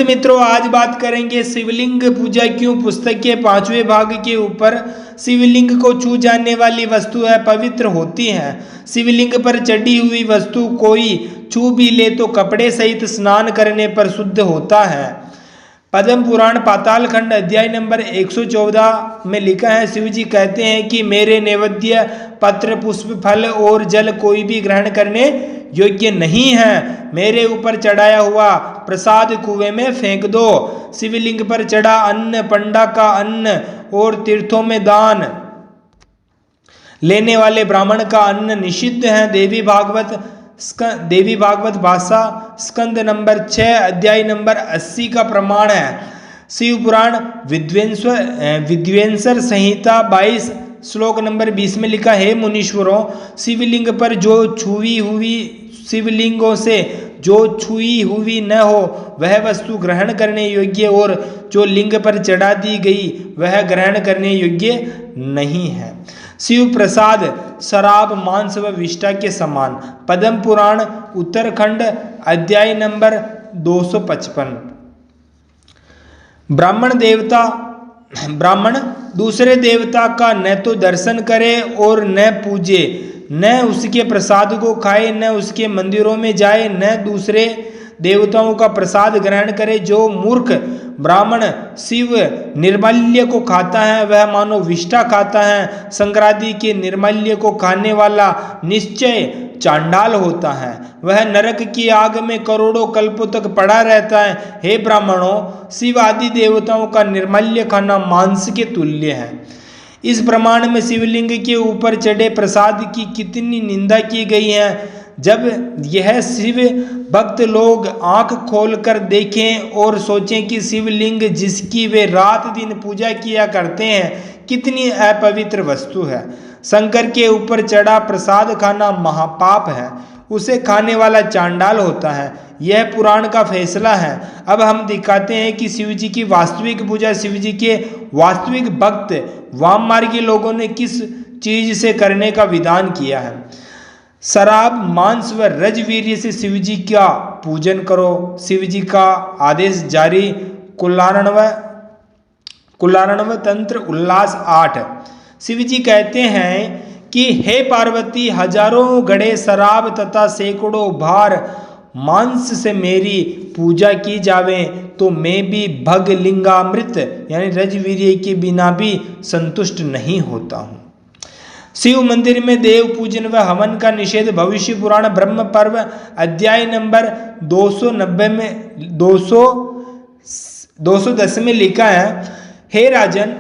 नमस्ते मित्रों, आज बात करेंगे शिवलिंग पूजा क्यों पुस्तक के 5वें भाग के ऊपर। शिवलिंग को छू जाने वाली वस्तु है पवित्र होती है। शिवलिंग पर चढ़ी हुई वस्तु कोई छू भी ले तो कपड़े सहित स्नान करने पर शुद्ध होता है। पद्म पुराण पाताल खंड अध्याय नंबर 114 में लिखा है, शिव जी कहते हैं कि मेरे नैवेद्य पत्र पुष्प फल और जल कोई भी ग्रहण करने योग्य नहीं है। मेरे ऊपर चढ़ाया हुआ प्रसाद कुएं में फेंक दो। शिवलिंग पर चढ़ा अन्न, पंडा का अन्न और तीर्थों में दान लेने वाले ब्राह्मण का अन्न निषिद्ध है। देवी भागवत भाषा स्कंद नंबर 6 अध्याय नंबर 80 का प्रमाण है। शिव पुराण विद्वेंसर संहिता 22 श्लोक नंबर 20 में लिखा है, मुनीश्वरों, शिवलिंग पर शिवलिंगों से जो छुई हुई न हो वह वस्तु ग्रहण करने योग्य और जो लिंग पर चढ़ा दी गई वह ग्रहण करने योग्य नहीं है। शिव प्रसाद शराब, मांस व विष्ठा के समान। पद्म पुराण उत्तरखंड अध्याय नंबर 255। ब्राह्मण दूसरे देवता का न तो दर्शन करे और न पूजे, न उसके प्रसाद को खाए, न उसके मंदिरों में जाए, न दूसरे देवताओं का प्रसाद ग्रहण करे। जो मूर्ख ब्राह्मण शिव निर्मल्य को खाता है वह मानो विष्ठा खाता है। संक्रांति के निर्मल्य को खाने वाला निश्चय चांडाल होता है, वह नरक की आग में करोड़ों कल्पों तक पड़ा रहता है। हे ब्राह्मणों, शिव आदि देवताओं का निर्मल्य खाना मांस के तुल्य है। इस प्रमाण में शिवलिंग के ऊपर चढ़े प्रसाद की कितनी निंदा की गई है। जब यह शिव भक्त लोग आंख खोलकर देखें और सोचें कि शिवलिंग जिसकी वे रात दिन पूजा किया करते हैं कितनी अपवित्र वस्तु है। शंकर के ऊपर चढ़ा प्रसाद खाना महापाप है, उसे खाने वाला चांडाल होता है। यह पुराण का फैसला है। अब हम दिखाते हैं कि शिव जी की वास्तविक पूजा शिव जी के वास्तविक भक्त वाममार्गी लोगों ने किस चीज से करने का विधान किया है। शराब, मांस व रजवीर्य से शिव जी का पूजन करो। शिव जी का आदेश जारी। कुलारणव तंत्र उल्लास 8। शिव जी कहते हैं कि हे पार्वती, हजारों घड़े शराब तथा सैकड़ों भार मांस से मेरी पूजा की जावे तो मैं भी भगलिंगामृत यानी रजवीर्य के बिना भी संतुष्ट नहीं होता हूँ। शिव मंदिर में देव पूजन व हवन का निषेध। भविष्य पुराण ब्रह्म पर्व अध्याय नंबर 210 में लिखा है, हे राजन,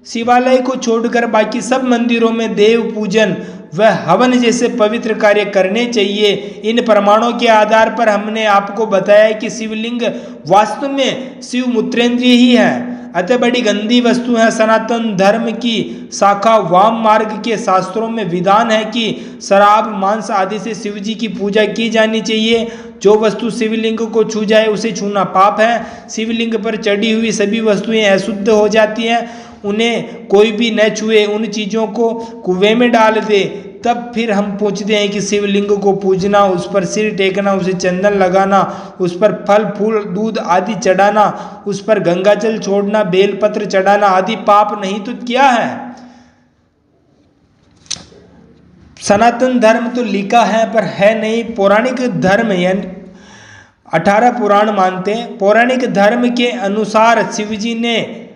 शिवालय को छोड़कर बाकी सब मंदिरों में देव पूजन व हवन जैसे पवित्र कार्य करने चाहिए। इन प्रमाणों के आधार पर हमने आपको बताया कि शिवलिंग वास्तव में शिव मूत्रेंद्रिय ही है, अतः बड़ी गंदी वस्तु है। सनातन धर्म की शाखा वाम मार्ग के शास्त्रों में विधान है कि शराब, मांस आदि से शिव जी की पूजा की जानी चाहिए। जो वस्तु शिवलिंग को छू जाए उसे छूना पाप है। शिवलिंग पर चढ़ी हुई सभी वस्तुएं अशुद्ध हो जाती हैं, उन्हें कोई भी न छुए, उन चीजों को कुएं में डाल दे। तब फिर हम पूछते हैं कि शिवलिंग को पूजना, उस पर सिर टेकना, उसे चंदन लगाना, उस पर फल फूल दूध आदि चढ़ाना, उस पर गंगाजल छोड़ना, बेलपत्र चढ़ाना आदि पाप नहीं तो क्या है। सनातन धर्म तो लिखा है पर है नहीं। पौराणिक धर्म यानी 18 पुराण मानते हैं। पौराणिक धर्म के अनुसार शिवजी ने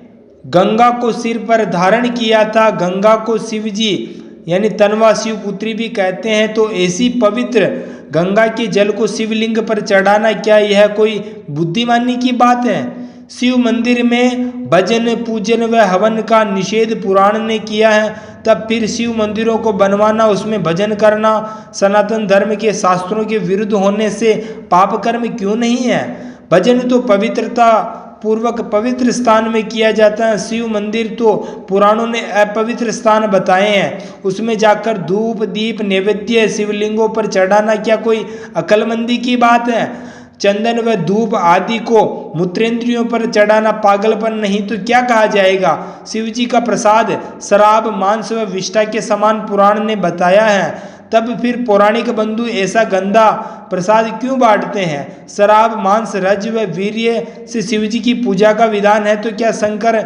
गंगा को सिर पर धारण किया था। गंगा को शिवजी यानी तनवा शिव पुत्री भी कहते हैं। तो ऐसी पवित्र गंगा के जल को शिवलिंग पर चढ़ाना, क्या यह कोई बुद्धिमानी की बात है। शिव मंदिर में भजन, पूजन व हवन का निषेध पुराण ने किया है, तब फिर शिव मंदिरों को बनवाना, उसमें भजन करना सनातन धर्म के शास्त्रों के विरुद्ध होने से पाप कर्म क्यों नहीं है। भजन तो पवित्रता पूर्वक पवित्र स्थान में किया जाता है। शिव मंदिर तो पुराणों ने अपवित्र स्थान बताए हैं, उसमें जाकर धूप दीप नैवेद्य शिवलिंगों पर चढ़ाना क्या कोई अक्लमंदी की बात है। चंदन व धूप आदि को मूत्रेंद्रियों पर चढ़ाना पागलपन नहीं तो क्या कहा जाएगा। शिव जी का प्रसाद शराब, मांस व विष्ठा के समान पुराण ने बताया है। तब फिर पौराणिक बंधु ऐसा गंदा प्रसाद क्यों बांटते हैं? शराब, मांस, रज व वीर्य से शिव जी की पूजा का विधान है। तो क्या शंकर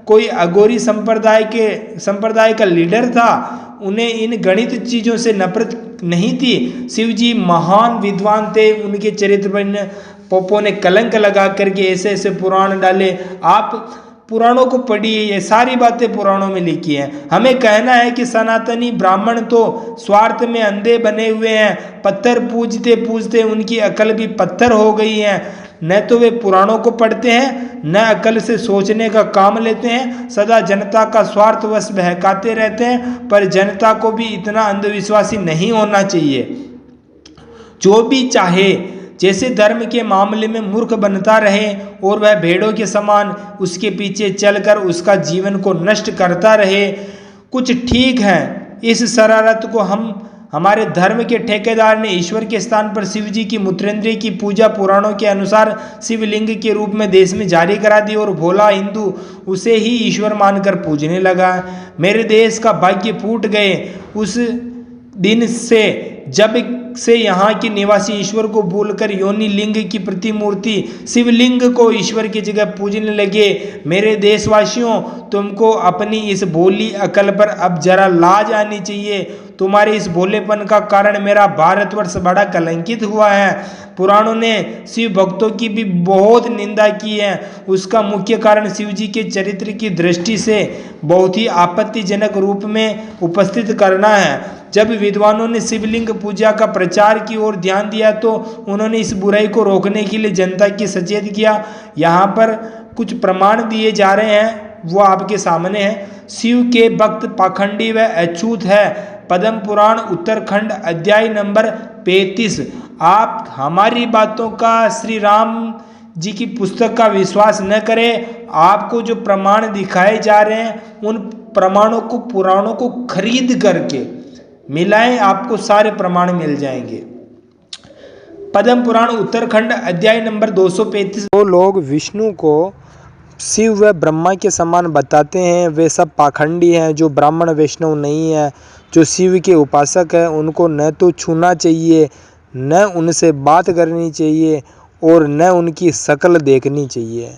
कोई अघोरी संप्रदाय का लीडर था? उन्हें इन गणित चीजों से नफरत नहीं थी। शिव जी महान विद्वान थे, उनके चरित्र पर पोपों ने कलंक लगा करके ऐसे ऐसे पुराण डाले। आप पुराणों को पढ़िए, ये सारी बातें पुराणों में लिखी हैं। हमें कहना है कि सनातनी ब्राह्मण तो स्वार्थ में अंधे बने हुए हैं, पत्थर पूजते पूजते उनकी अकल भी पत्थर हो गई है। न तो वे पुराणों को पढ़ते हैं, न अकल से सोचने का काम लेते हैं, सदा जनता का स्वार्थवश बहकाते रहते हैं। पर जनता को भी इतना अंधविश्वासी नहीं होना चाहिए। जो भी चाहे जैसे धर्म के मामले में मूर्ख बनता रहे और वह भेड़ों के समान उसके पीछे चलकर उसका जीवन को नष्ट करता रहे। कुछ ठीक है, इस शरारत को हमारे धर्म के ठेकेदार ने ईश्वर के स्थान पर शिव जी की मूत्रेंद्रिय की पूजा पुराणों के अनुसार शिवलिंग के रूप में देश में जारी करा दी और भोला हिंदू उसे ही ईश्वर मानकर पूजने लगा। मेरे देश का भाग्य फूट गए उस दिन से, जब से यहाँ के निवासी ईश्वर को भूलकर योनि लिंग की प्रतिमूर्ति शिवलिंग को ईश्वर की जगह पूजने लगे। मेरे देशवासियों, तुमको अपनी इस भोली अकल पर अब जरा लाज आनी चाहिए। तुम्हारे इस भोलेपन का कारण मेरा भारतवर्ष बड़ा कलंकित हुआ है। पुराणों ने शिव भक्तों की भी बहुत निंदा की है। उसका मुख्य कारण शिव जी के चरित्र की दृष्टि से बहुत ही आपत्तिजनक रूप में उपस्थित करना है। जब विद्वानों ने शिवलिंग पूजा का प्रचार की ओर ध्यान दिया तो उन्होंने इस बुराई को रोकने के लिए जनता की सचेत किया। यहाँ पर कुछ प्रमाण दिए जा रहे हैं, वो आपके सामने हैं। शिव के भक्त पाखंडी व अछूत है। पद्म पुराण उत्तरखंड अध्याय नंबर 35। आप हमारी बातों का श्री राम जी की पुस्तक का विश्वास न करें। आपको जो प्रमाण दिखाए जा रहे हैं उन प्रमाणों को पुराणों को खरीद करके मिलाएं, आपको सारे प्रमाण मिल जाएंगे। पद्म पुराण उत्तरखंड अध्याय नंबर 235। वो लोग विष्णु को शिव व ब्रह्मा के समान बताते हैं, वे सब पाखंडी हैं। जो ब्राह्मण वैष्णव नहीं है, जो शिव के उपासक है, उनको न तो छूना चाहिए, न उनसे बात करनी चाहिए और न उनकी शक्ल देखनी चाहिए।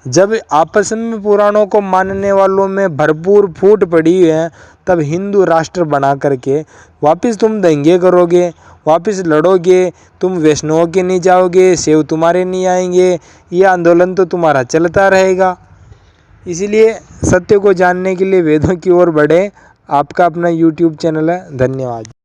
जब आपस में पुराणों को मानने वालों में भरपूर फूट पड़ी है, तब हिंदू राष्ट्र बना करके वापस तुम दंगे करोगे, वापस लड़ोगे, तुम वैष्णवों के नहीं जाओगे, शिव तुम्हारे नहीं आएंगे। ये आंदोलन तो तुम्हारा चलता रहेगा। इसलिए सत्य को जानने के लिए वेदों की ओर बढ़े। आपका अपना YouTube चैनल है। धन्यवाद।